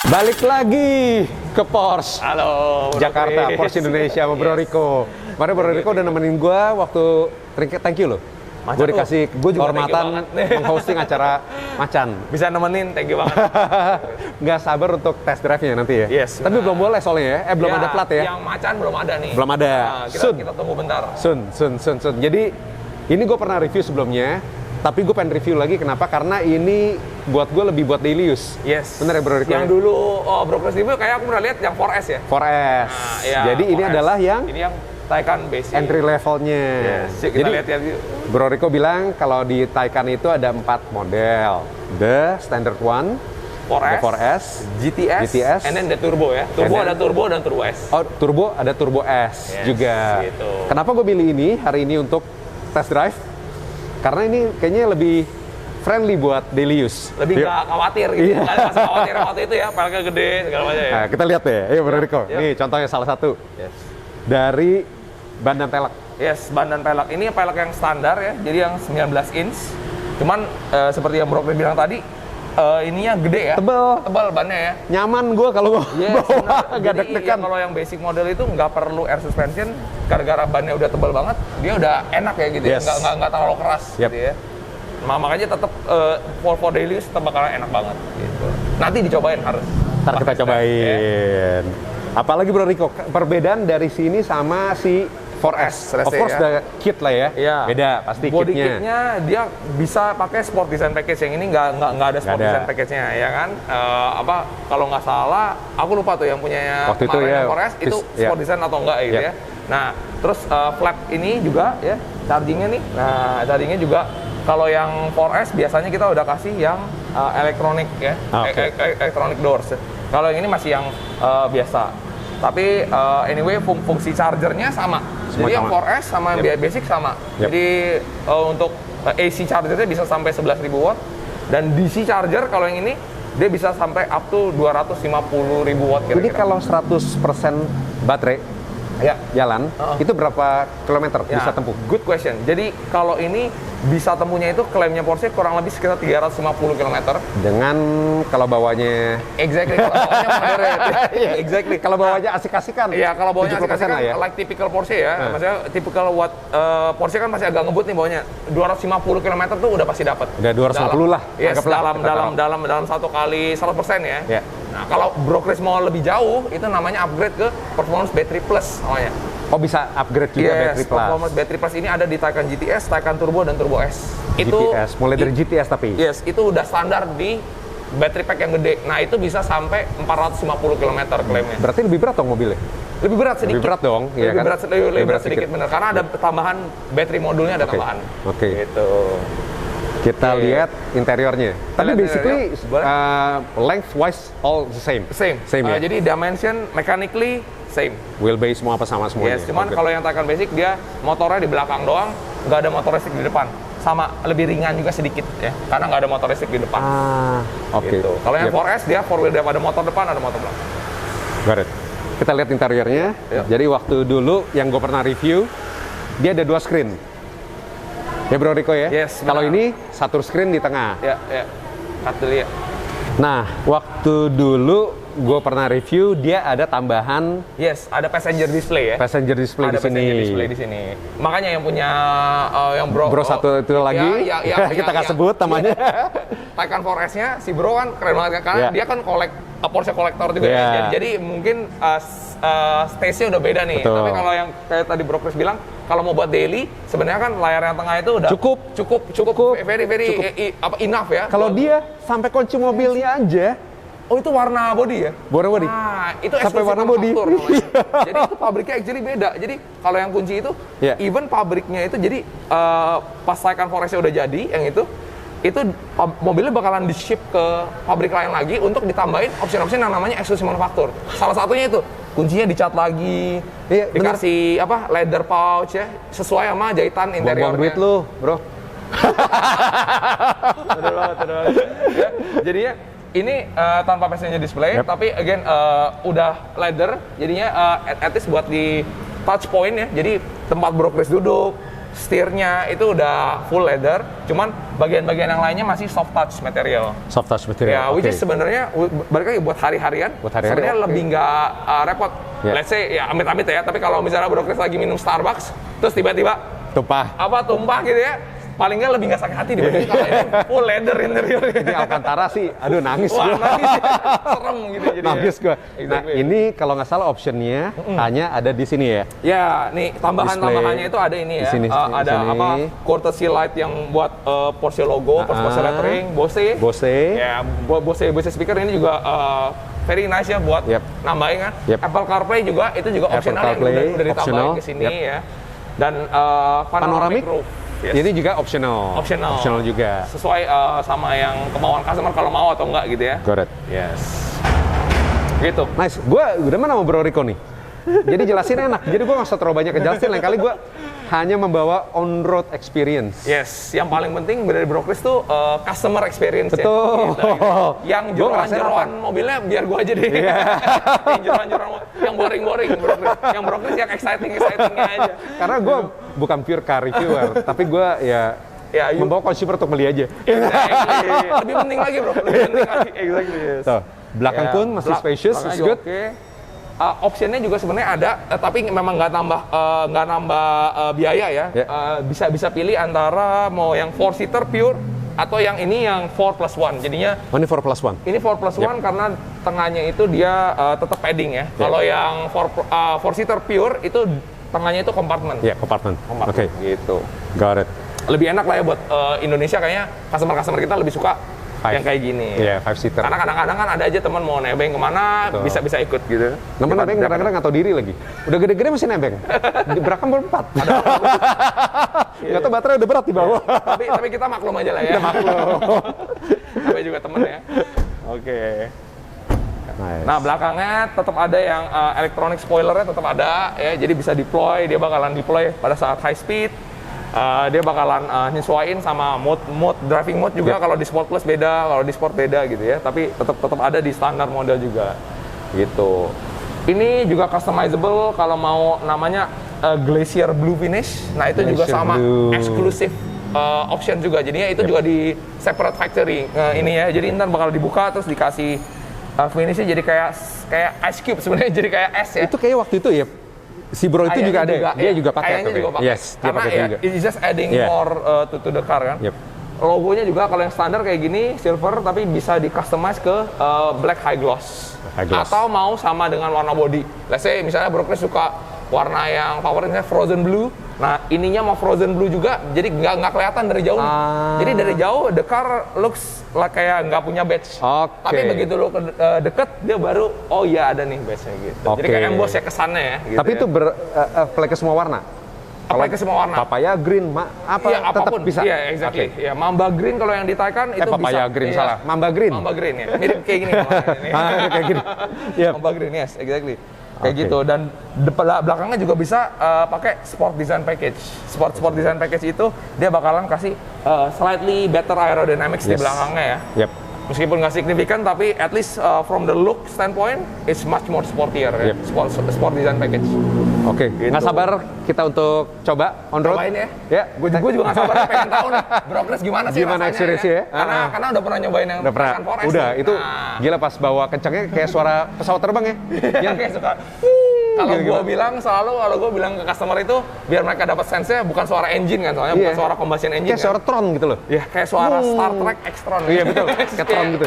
Balik lagi ke Porsche. Halo, Jakarta, Porsche Indonesia sama Bro Rico. Kemarin Bro Rico udah nemenin gue waktu thank you loh. Gue dikasih kehormatan menghosting acara Macan. Bisa nemenin, thank you banget. Nggak sabar untuk test drive-nya nanti ya. Yes. Tapi belum boleh soalnya ya. Belum ada plat ya. Yang Macan belum ada nih. Belum ada. Nah, kita tunggu bentar. Sun. Jadi ini gue pernah review sebelumnya. Tapi gue pengen review lagi, kenapa? Karena ini buat gue lebih buat daily use. Yes. Bener ya Bro Rico? Yang dulu Brokers review kayak aku pernah lihat yang 4S ya? 4S. Nah, iya, jadi 4S. ini adalah yang Taycan Basic. entry levelnya. Yes. Kita Jadi lihat ya. Bro Rico bilang kalau di Taycan itu ada 4 model. The Standard One, 4S, the 4S, GTS, and then the Turbo ya. Turbo ada Turbo dan Turbo S. Oh, Turbo ada Turbo S Yes, juga. gitu. Kenapa gue pilih ini hari ini untuk test drive? Karena ini kayaknya lebih friendly buat daily use. Lebih nggak khawatir gitu. Iya. Nggak ada masa khawatir waktu itu ya, peleknya gede segala macam ya. Nah, kita lihat deh. Ayo Bro Rico. Yuk. Nih contohnya salah satu. Yes. Dari ban dan pelek. Yes, ban dan pelek. Ini pelek yang standar ya, jadi yang 19 inch. Cuman seperti yang Bro bilang tadi, ininya gede ya. Tebal bannya ya. Nyaman gue kalau Yes, bawa, nggak jadi deg-degan. kalau yang basic model itu nggak perlu air suspension, gara-gara bannya udah tebal banget, dia udah enak ya gitu Yes. ya, nggak terlalu keras Yep. gitu ya. Makanya tetap for daily tetap bakalan enak banget gitu. Nanti dicobain harus. Ntar kita Pakai stand, ya. cobain. Apalagi Bro Rico, perbedaan dari sini sama si 4S. Of course ya. the kit lah ya. Iya. Beda pasti Body kitnya. kitnya dia bisa pakai sport design package, yang ini nggak ada sport Nggak ada. design package-nya ya kan. Kalau nggak salah aku lupa tuh yang punyanya Waktu itu kemarin ya, yang 4S itu ya. sport design atau enggak gitu Ya. ya. Nah terus flap ini juga ya chargingnya nih. Nah chargingnya juga kalau yang 4S biasanya kita udah kasih yang elektronik ya, Oke. electronic doors. Kalau yang ini masih yang biasa. Tapi anyway fungsi chargernya sama. Semua Jadi yang sama. 4S sama yang basic sama. Yep. Jadi untuk AC chargernya bisa sampai 11.000 watt, dan DC charger kalau yang ini dia bisa sampai up to 250.000 watt Jadi kira-kira. kalau 100% baterai Ya. jalan, itu berapa kilometer Ya, bisa tempuh? good question. Jadi kalau ini bisa tempuhnya itu klaimnya Porsche kurang lebih sekitar 350 km. Dengan kalau bawanya Exactly, kalau bawanya moderate. Exactly. kalau bawanya asik-asikan. Iya, kalau bawanya 70% asik-asik lah kan ya. like typical Porsche ya. Maksudnya typical what Porsche kan masih agak ngebut nih bawanya. 250 km tuh udah pasti dapat. Udah 250 lah. Yes, Anggaplah kita taruh. dalam satu kali 100% ya. Ya. Nah, kalau Brokers mau lebih jauh, itu namanya upgrade ke Performance Battery Plus namanya. Oh bisa upgrade juga battery plus. Performance Battery Plus ini ada di Taycan GTS, Taycan Turbo, dan Turbo S. GTS, mulai dari GTS tapi. Yes, itu udah standar di battery pack yang gede. Nah, itu bisa sampai 450 km klaimnya. Berarti lebih berat dong mobilnya? Lebih berat sedikit. Lebih berat dong, iya lebih kan? berat, lebih berat sedikit bener. Karena ada tambahan battery modulnya, ada Oke. tambahan. Oke. Gitu. Kita Oke. lihat interiornya. Tapi lihat basically interior. lengthwise all the same. Same. Ya. Jadi dimension mechanically same. Wheelbase semua apa sama semuanya. Yes, cuman Oke. kalau yang Taycan Basic dia motornya di belakang doang, nggak ada motor listrik di depan. Sama lebih ringan juga sedikit ya, karena nggak ada motor listrik di depan. Oke. Gitu. Kalau yang Yep. 4S dia four wheel drive, ada motor depan, ada motor belakang. Got it. Kita lihat interiornya. Yuk. Jadi waktu dulu yang gue pernah review, dia ada 2 screen. Ya Bro Rico ya? Yes, Kalau benar. ini satu screen di tengah. Ya. Cut dulu ya. Nah, waktu dulu gue pernah review, dia ada tambahan Yes, ada passenger display ya. passenger display Ada di sini. passenger display di sini. Makanya yang punya yang Bro satu itu lagi, kita nggak sebut namanya. Taycan 4S-nya si Bro kan keren banget kan, karena Ya. dia kan Porsche kolektor juga Ya. ya. Jadi mungkin stage-nya udah beda nih. Betul. Tapi kalau yang kayak tadi Bro Chris bilang, kalau mau buat daily, sebenarnya kan layar yang tengah itu udah cukup very enough ya. Kalau dia sampai kunci mobilnya aja, Oh, itu warna body ya? warna body. Nah, itu Sampai eksklusif warna body. manufaktur namanya. Jadi itu pabriknya actually beda. Jadi kalau yang kunci itu, Yeah. even pabriknya itu, jadi pas Taycan 4S udah jadi, yang itu mobilnya bakalan di-ship ke pabrik lain lagi untuk ditambahin opsi-opsi yang namanya eksklusif manufaktur. Salah satunya itu, kuncinya dicat lagi, Iya, bener. dikasih leather pouch ya, sesuai sama jahitan interiornya. Buang duit lu, Bro. Betul banget. Ya, jadinya ini tanpa passenger display, Yep. tapi again udah leather, jadinya at least buat di touch point ya. Jadi tempat Bro Chris duduk, Setirnya itu udah full leather, cuman bagian-bagian yang lainnya masih soft touch material. Soft touch material. Ya, which is sebenarnya balik lagi buat hari-harian, sebenarnya lebih nggak repot. Let's say ya amit-amit ya, tapi kalau misalnya Bro Chris lagi minum Starbucks, terus tiba-tiba tumpah gitu ya, paling nggak lebih nggak sakit hati dibanding kalau ini full leather interiornya. Ini Alcantara sih, aduh nangis Wah, gue. nangis ya. Serem gitu jadi. Nangis gue. Exactly. Nah ini kalau nggak salah optionnya hanya ada di sini ya. Ya, nih tambahannya itu ada ini ya. Di sini, ada sini. apa? Courtesy light yang buat Porsche logo, Porsche lettering, Bose. Ya, Bose speaker ini juga very nice ya buat nambahin kan. Apple CarPlay juga itu juga optional yang udah ditambahin ke sini ya. Dan panoramic roof. Yes. Ini juga optional juga. Sesuai sama yang kemauan customer kalau mau atau enggak gitu ya. Got it. Yes. Gitu. Nice. Gue udah mana sama Bro Rico nih. Jadi jelasin enak. Jadi gue nggak usah terlalu banyak ngejelasin. Lain kali gue hanya membawa on-road experience. Yes. Yang paling penting dari Bro Chris tuh customer experience. Betul. Ya. Gitu. Yang jeroan mobilnya biar gue aja deh. Yang jeroan yang boring Bro Chris. Yang Bro Chris yang excitingnya aja. Karena gue bukan pure car reviewer, tapi gue ya membawa consumer untuk beli aja. Exactly. Lebih penting lagi bro, Exactly. Yes. So, belakang pun masih spacious, is good. Okay. Optionnya juga sebenarnya ada, tapi memang nggak nambah biaya ya. Bisa pilih antara mau yang 4-seater pure atau yang ini yang 4+1. Jadinya ini 4+1. Ini 4+1 karena tengahnya itu dia tetap padding ya. Kalau yang 4-seater pure itu tengahnya itu kompartemen. Iya, kompartemen. Oke. Gitu. Got it. Lebih enak lah ya buat Indonesia kayaknya customer kita lebih suka yang kayak gini. Iya, 5-seater. Karena kadang-kadang kan ada aja teman mau nebeng kemana bisa ikut gitu. Nebeng kadang-kadang nggak tahu diri lagi. Udah gede-gede masih nebeng. Berakam berempat. Nggak tahu baterai udah berat di bawah. Tapi kita maklum aja lah ya. Kita maklum. Namanya juga temen ya. Oke. Nice. Nah belakangnya tetap ada yang electronic spoilernya tetap ada ya, jadi bisa deploy, dia bakalan deploy pada saat high speed, dia bakalan nyesuaiin sama driving mode juga. Kalau di Sport Plus beda, kalau di Sport beda gitu ya, tapi tetap ada di standar model juga gitu. Ini juga customizable kalau mau namanya Glacier Blue finish, nah itu juga sama eksklusif option juga, jadinya itu juga di separate factory ini ya, jadi ntar bakal dibuka terus dikasih finishnya jadi kayak ice cube sebenarnya, jadi kayak es ya. Itu kayak waktu itu ya si Bro itu juga ada, dia juga pakai. Kayaknya juga pakai. Yes, dia pakai juga. It's just adding more to the car kan. Logonya juga kalau yang standar kayak gini silver, tapi bisa di customize ke black high gloss. Atau mau sama dengan warna body. Let's say misalnya Bro Chris suka warna yang favoritnya frozen blue. Nah, ininya mau frozen blue juga, jadi nggak kelihatan dari jauh. Jadi dari jauh the car looks like kayak nggak punya badge. Tapi begitu lo deket, dia baru oh iya ada nih badge-nya gitu. Jadi kayak emboss ya kesannya ya. Gitu. Tapi itu apply ke semua warna. Apply ke semua warna. Papaya green, tetap bisa. Iya, exactly. Ya, Mamba green kalau yang di Taycan itu papaya bisa. Green salah. Mamba green. Mamba green ya. Mirip kayak gini. Kayak gini. Mamba green, yes, exactly. Kayak gitu, dan belakangnya juga bisa pakai sport design package. Sport design package itu dia bakalan kasih slightly better aerodynamics di belakangnya ya. Meskipun nggak signifikan, tapi at least from the look standpoint, it's much more sportier ya. Sport design package. Oke, gitu. Nggak sabar kita untuk coba on road. Cobain ya. Ya, gue juga nggak sabar pengen tahu nih, Bro Chris gimana sih gimana rasanya experience ya? Karena udah pernah nyobain yang Taycan Forest. Udah, itu gila pas bawa kencangnya kayak suara pesawat terbang ya. Yang kayak suka. Kalau gue bilang kalau gue bilang ke customer itu biar mereka dapat sense-nya bukan suara engine kan, soalnya bukan suara combustion engine. Kayak suara Tron gitu loh. Iya, kayak suara Star Trek X-Tron. Iya betul, kayak Tron gitu.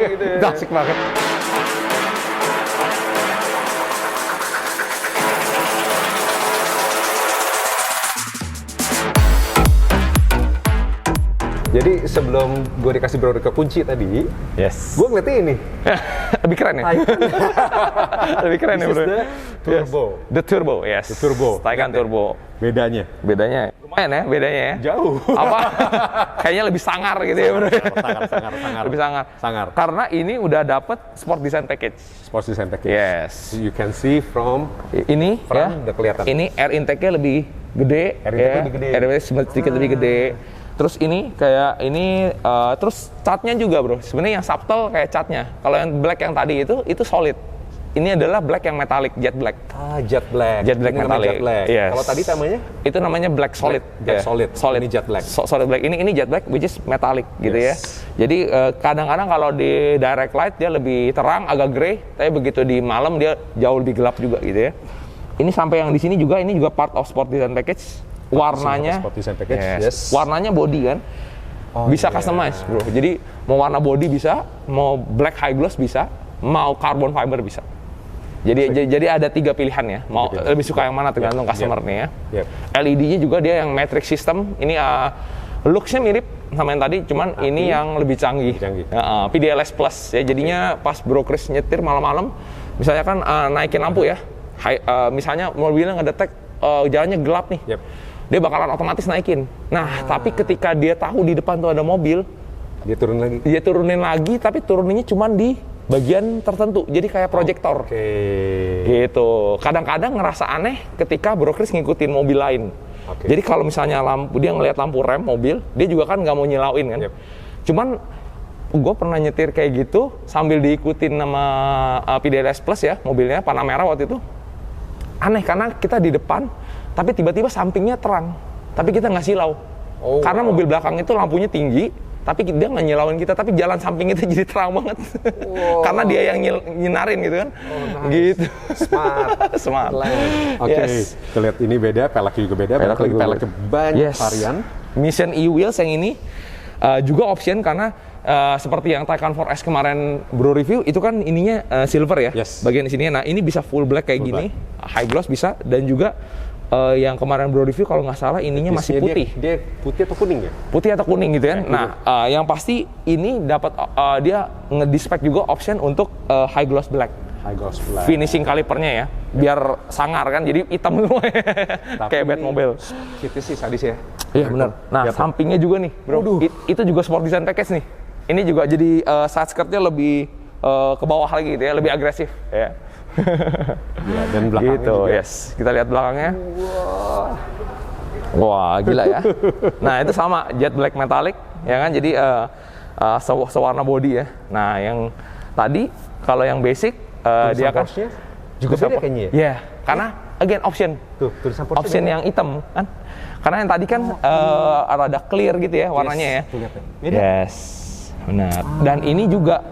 Gitu. Asik banget. Jadi sebelum gue dikasih Bro Rico kunci tadi, gue ngeliatnya ini. Lebih keren ya? Lebih keren ya bro? Turbo. The Turbo, yes. The Turbo. Taycan Turbo. Bedanya? Lumayan ya bedanya ya. Jauh. Apa? Kayaknya lebih sangar gitu ya bro. Sangar. Lebih sangar. Karena ini udah dapet Sport Design Package. Sport Design Package. Yes. You can see from ini ya. Udah kelihatan. Ini air intake-nya lebih gede. Air intake sedikit lebih gede. Terus ini kayak ini terus catnya juga bro. Sebenarnya yang subtle kayak catnya. Kalau yang black yang tadi itu solid. ini adalah black yang metallic, jet black. Jet black. Jet black Ini namanya metallic. Jet black. Yes. Kalau tadi namanya? Itu namanya black solid. Black solid. Ini jet black. Solid black. Ini jet black which is metallic gitu ya. Yes. Jadi kadang-kadang kalau di direct light dia lebih terang, agak grey, tapi begitu di malam dia jauh lebih gelap juga gitu ya. Ini sampai yang di sini juga, ini juga part of sport design package. Warnanya, Sport design package. yes. Warnanya body kan. Bisa customize, bro. Jadi mau warna body bisa, mau black high gloss bisa, mau carbon fiber bisa. Jadi ada 3 pilihan ya. Mau lebih suka yang mana tergantung customer nih ya. LED-nya juga dia yang matrix system. Ini looks-nya mirip sama yang tadi, cuman ini yang lebih canggih. PDLS Plus ya. Jadinya pas Bro Chris nyetir malam-malam, misalnya kan naikin lampu ya. Misalnya mobilnya ngedetek jalannya gelap nih. Dia bakalan otomatis naikin. Nah, tapi ketika dia tahu di depan tuh ada mobil, dia turunin lagi, tapi turuninnya cuma di bagian tertentu. Jadi kayak proyektor. Gitu. Kadang-kadang ngerasa aneh ketika Bro Chris ngikutin mobil lain. Jadi kalau misalnya dia ngelihat lampu rem mobil, dia juga kan nggak mau nyilauin kan. Cuman gue pernah nyetir kayak gitu sambil diikutin sama PDLS Plus ya, mobilnya Panamera waktu itu. Aneh karena kita di depan, tapi tiba-tiba sampingnya terang, tapi kita nggak silau. Karena mobil belakang itu lampunya tinggi, tapi dia nggak nyilauin kita, tapi jalan samping itu jadi terang banget. Karena dia yang nyinarin gitu kan. Gitu. Smart. Yes. Kita lihat ini beda, pelek juga beda. Peleknya banyak varian. Mission E-Wheels yang ini juga option karena seperti yang Taycan 4S kemarin Bro review, itu kan ininya silver ya, bagian di sini. Nah ini bisa full black kayak gini, high gloss bisa, dan juga yang kemarin Bro review kalau nggak salah ininya masih putih. Dia putih atau kuning ya? Putih atau kuning gitu kan. Nah yang pasti ini dapat dia ngedispek juga option untuk high gloss black. Finishing kalipernya ya, biar sangar kan, jadi hitam semua kayak Batmobile. Itu sih sadis ya. Iya benar. Nah sampingnya juga nih Bro, itu juga sport design package nih. Ini juga jadi side skirtnya lebih ke bawah lagi gitu ya, lebih agresif ya. Gila, dan belakangnya gitu, juga. Kita lihat belakangnya. Wah, gila ya. Nah, itu sama jet black metallic ya kan, jadi sewarna body ya. Nah, yang tadi kalau yang basic dia kan juga beda kayaknya ya? Iya, karena again option. Tulisan Porsche option yang hitam kan. Karena yang tadi kan rada clear gitu ya warnanya ya. Beda. Yes. Benar. Dan ini juga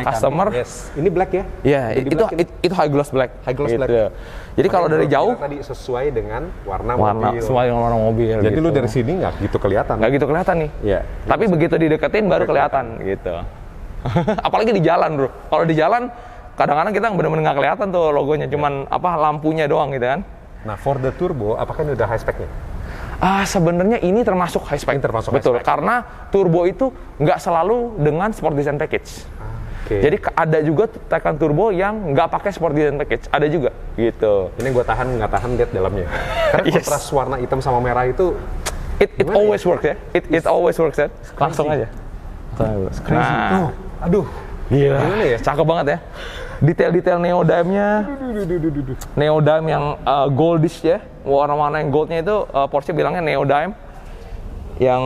customer. Ini black ya? Iya, itu high gloss black. Black. Jadi kalau dari jauh tadi sesuai dengan warna mobil. Sesuai dengan warna mobil. Jadi lu dari sini nggak gitu kelihatan. Nggak gitu kelihatan nih. Iya. Tapi begitu dideketin baru kelihatan gitu. Apalagi di jalan, Bro. Kalau di jalan kadang-kadang kita benar-benar nggak kelihatan tuh logonya, cuman lampunya doang gitu kan. Nah, for the turbo apakah ini udah high spec-nya? Sebenarnya ini termasuk high spec. Betul, karena turbo itu nggak selalu dengan sport design package. Jadi ada juga Taycan turbo yang nggak pakai sport design package, ada juga gitu. Ini gue nggak tahan lihat dalamnya. Karena kontras warna hitam sama merah itu it always works ya. It always works ya. Langsung aja. Nah, aduh, gila. Gimana ya? Cakep banget ya. Detail-detail neodyme-nya. Neodyme yang goldish ya. Warna-warna yang goldnya itu Porsche bilangnya neodyme. Yang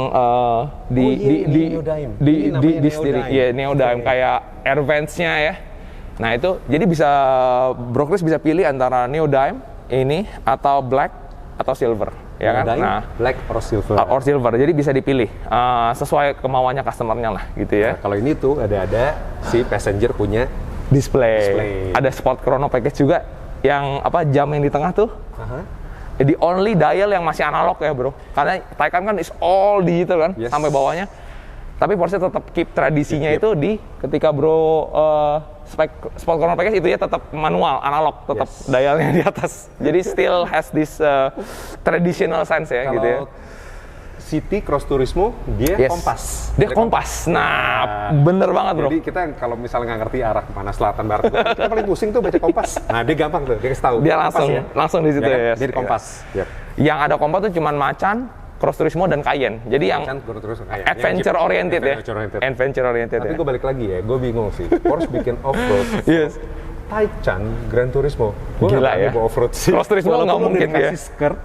di steering, ya neodyme kayak air vents-nya ya. Nah itu, jadi bisa Bro Chris bisa pilih antara neodyme ini atau black atau silver, ya kan? Nah, black or silver. Jadi bisa dipilih sesuai kemauannya customernya lah, gitu ya. Nah, kalau ini tuh ada si passenger punya display. Ada sport chrono package juga, yang jam yang di tengah tuh. The only dial yang masih analog ya Bro, karena Taycan kan is all digital kan, sampai bawahnya. Tapi Porsche tetap keep tradisinya itu di ketika Bro sport chrono package itu ya tetap manual, analog, tetap dialnya di atas. Jadi still has this traditional sense ya. Kalau gitu ya. City Cross Turismo dia kompas. Dia kompas. Nah, bener banget Bro. Jadi kita kalau misalnya nggak ngerti arah mana selatan barat, kita paling pusing tuh baca kompas. Nah, dia gampang tuh, dia kasih tahu. Dia langsung di situ ya. Dia di kompas. Yang ada kompas tuh cuman Macan, Cross Turismo dan Cayenne. Jadi yang adventure oriented ya. Adventure oriented. Tapi gue balik lagi ya, gue bingung sih. Porsche bikin off-road. Taichan Gran Turismo. Gue Gila nggak berani ya. bawa off-road sih. Cross Turismo Walaupun nggak udah mungkin dikasih ya. skirt.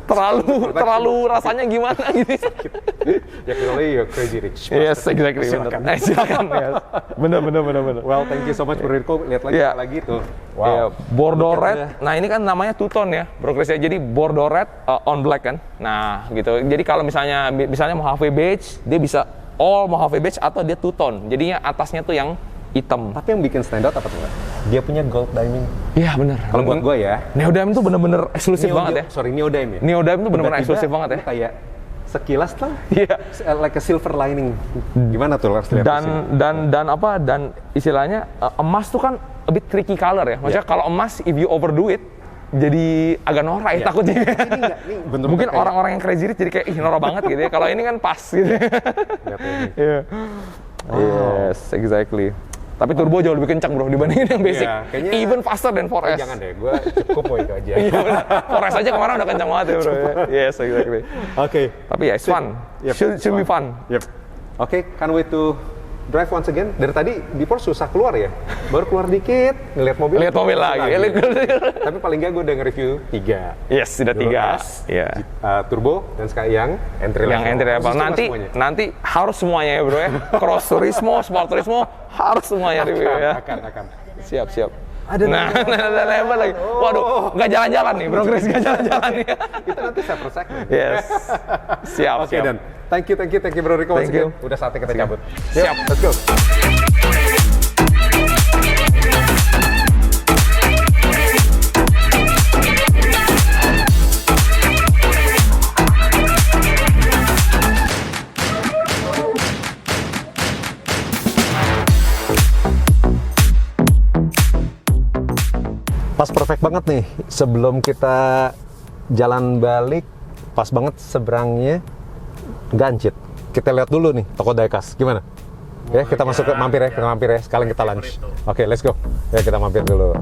Terlalu rasanya gimana gitu. Ya kecuali ya Crazy Rich. Yes, exactly. Silakan. Bener. Silakan. Yes. Bener. Well, thank you so much Bro Rico. Lihat lagi Iya. lagi tuh. Iya, bordeaux Look at red. Nah ini kan namanya two tone ya, Bro Chris ya. Jadi bordeaux red on black kan. Nah gitu. Jadi kalau misalnya Mojave Beige, dia bisa all Mojave Beige atau dia two tone. Jadinya atasnya tuh yang hitam. Tapi yang bikin stand out apa tuh? Dia punya gold diamond. Iya bener. Kalau buat gue ya, Neodyme tuh bener-bener eksklusif banget ya. Sorry, Neodyme ya. Neodyme tuh bener-bener Tiba-tiba eksklusif banget ya. lu kayak sekilas tuh, Iya. like a silver lining. Gimana tuh Lars? Dan istilahnya emas tuh kan a bit tricky color ya. Maksudnya kalau emas if you overdo it jadi agak norak ya takutnya. Ini enggak, ini bener-bener Mungkin kayak- orang-orang yang crazy rich jadi kayak ih norak banget gitu ya. Kalau ini kan pas gitu. Lihat ini. Iya. Yes, exactly. Tapi turbo jauh lebih kencang bro dibandingin yang basic. Iya, kayaknya- Even faster than 4S. Jangan deh, gue cukup mau itu aja. Iya benar. 4S aja kemarin udah kencang banget ya bro. Yes, exactly. Oke. Tapi ya, it's fun. Yep, Should be fun. Yep. Oke, can't wait to drive once again. Dari tadi di Porsche susah keluar ya. Baru keluar dikit, ngeliat mobil. Lihat mobil lagi. Tapi paling nggak gue udah nge-review 3. Yes, sudah 3. Iya. Turbo dan sekarang yang entry level. Yang entry level. Khusus Nanti semuanya. nanti harus semuanya ya bro ya. Cross Turismo, Sport Turismo harus semuanya review ya. Akan. Siap. Ada ada level lagi. Waduh, nggak jalan-jalan nih bro Chris, nggak jalan-jalan nih. Itu nanti separate segment. Yes. Siap. Oke, dan thank you Bro Rico. Thank you. Udah saatnya kita cabut. Siap. Let's go. Pas perfect banget nih, sebelum kita jalan balik, pas banget seberangnya Gancit. Kita lihat dulu nih toko diecast, gimana? Ya, kita masuk ke mampir ya, sekalian kita lunch. Oke, let's go. Ya, kita mampir dulu.